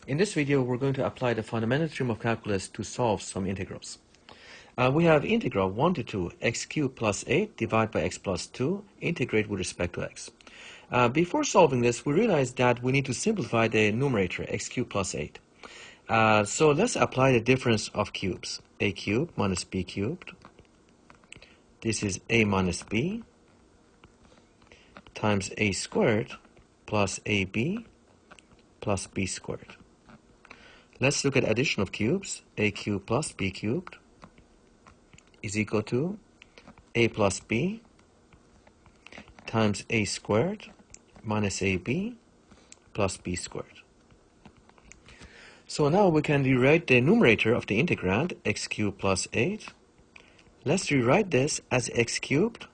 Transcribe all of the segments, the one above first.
In this video, we're going to apply the fundamental theorem of calculus to solve some integrals. We have integral 1 to 2 x cubed plus 8 divided by x plus 2 integrate with respect to x. Before solving this, we realized that we need to simplify the numerator x cubed plus 8. So let's apply the difference of cubes. A cubed minus b cubed. This is a minus b times a squared plus ab plus b squared. Let's look at addition of cubes. A cubed plus b cubed is equal to a plus b times a squared minus ab plus b squared. So now we can rewrite the numerator of the integrand, x cubed plus 8. Let's rewrite this as x cubed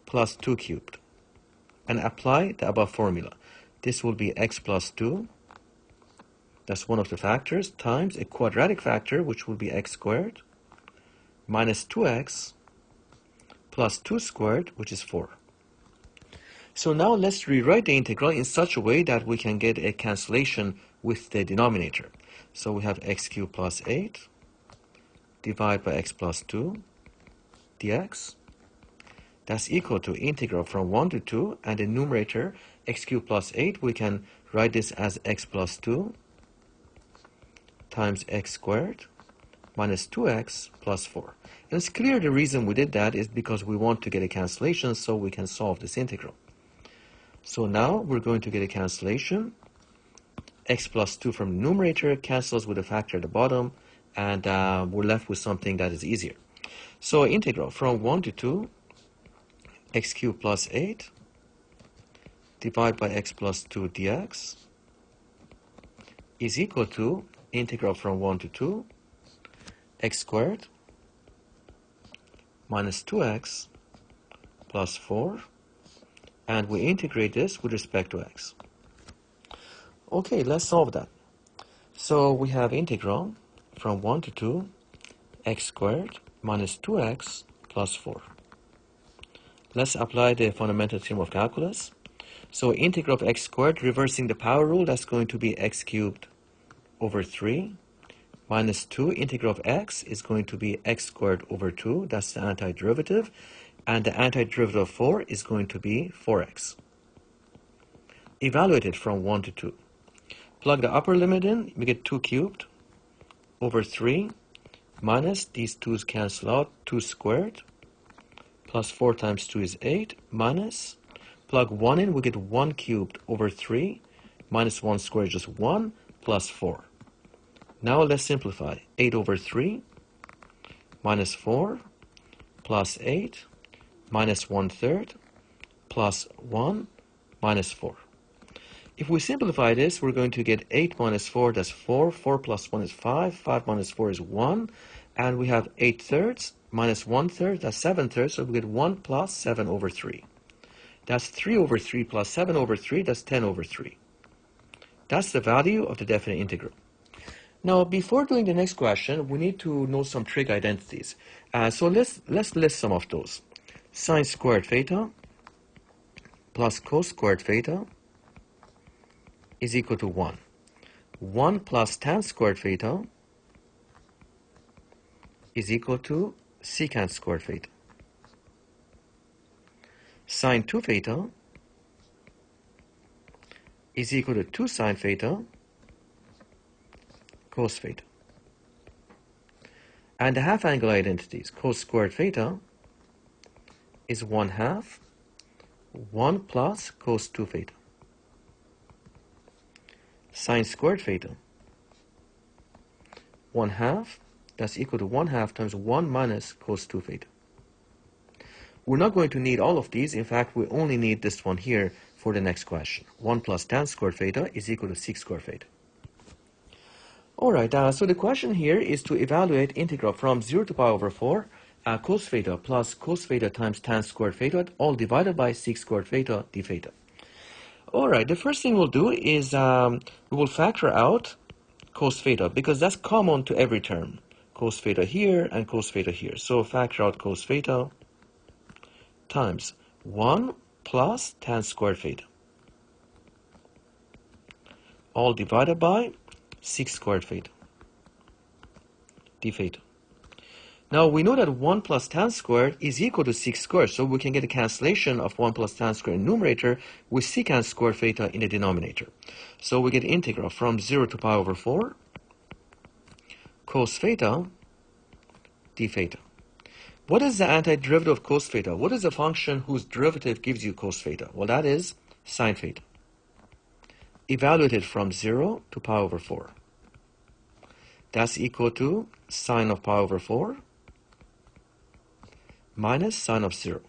plus 2 cubed and apply the above formula. This will be x plus 2, that's one of the factors, times a quadratic factor, which will be x squared, minus 2x plus 2 squared, which is 4. So now let's rewrite the integral in such a way that we can get a cancellation with the denominator. So we have x cubed plus 8 divided by x plus 2 dx. That's equal to integral from 1 to 2, and the numerator x cubed plus 8, we can write this as x plus 2 times x squared minus 2x plus 4. And it's clear the reason we did that is because we want to get a cancellation so we can solve this integral. So now we're going to get a cancellation. X plus 2 from the numerator cancels with a factor at the bottom, and we're left with something that is easier. So integral from 1 to 2 x cubed plus 8 divided by x plus 2 dx is equal to integral from 1 to 2 x squared minus 2x plus 4, and we integrate this with respect to x. Okay, let's solve that. So we have integral from 1 to 2 x squared minus 2x plus 4. Let's apply the fundamental theorem of calculus. So integral of x squared, reversing the power rule, that's going to be x cubed over 3 minus 2 integral of x is going to be x squared over 2. That's the antiderivative. And the antiderivative of 4 is going to be 4x. Evaluate it from 1 to 2. Plug the upper limit in, we get 2 cubed over 3 minus, these 2's cancel out, 2 squared plus 4 times 2 is 8 minus, plug 1 in, we get 1 cubed over 3 minus 1 squared is just 1 plus 4. Now let's simplify. 8 over 3 minus 4 plus 8 minus 1/3 plus 1 minus 4. If we simplify this, we're going to get 8 minus 4, that's 4. 4 plus 1 is 5. 5 minus 4 is 1. And we have 8/3 minus 1/3, that's 7/3. So we get 1 plus 7 over 3. That's 3 over 3 plus 7 over 3, that's 10 over 3. That's the value of the definite integral. Now, before doing the next question, we need to know some trig identities. So let's list some of those. Sine squared theta plus cos squared theta is equal to 1. 1 plus tan squared theta is equal to secant squared theta. Sine 2 theta is equal to 2 sine theta cos theta. And the half angle identities, cos squared theta is 1/2 1 plus cos 2 theta. Sine squared theta 1/2, that's equal to 1/2 times 1 minus cos 2 theta. We're not going to need all of these. In fact, we only need this one here for the next question. 1 plus tan squared theta is equal to sec squared theta. Alright, so the question here is to evaluate integral from 0 to pi over 4 cos theta plus cos theta times tan squared theta, all divided by sec squared theta d theta. Alright, the first thing we'll do is we will factor out cos theta because that's common to every term. Cos theta here and cos theta here. So factor out cos theta times 1 plus tan squared theta. All divided by 6 squared theta, d theta. Now we know that 1 plus tan squared is equal to 6 squared, so we can get a cancellation of 1 plus tan squared in the numerator with secant squared theta in the denominator. So we get integral from 0 to pi over 4 cos theta d theta. What is the antiderivative of cos theta? What is the function whose derivative gives you cos theta? Well, that is sine theta, evaluated from 0 to pi over 4. That's equal to sine of pi over 4 minus sine of 0.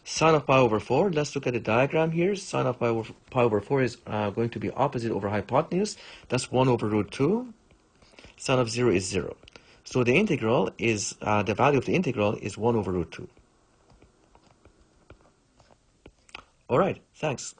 Sine of pi over 4, let's look at the diagram here. Sine of pi over 4 is going to be opposite over hypotenuse. That's 1 over root 2. Sine of 0 is 0. So the integral is, the value of the integral is 1 over root 2. All right, thanks.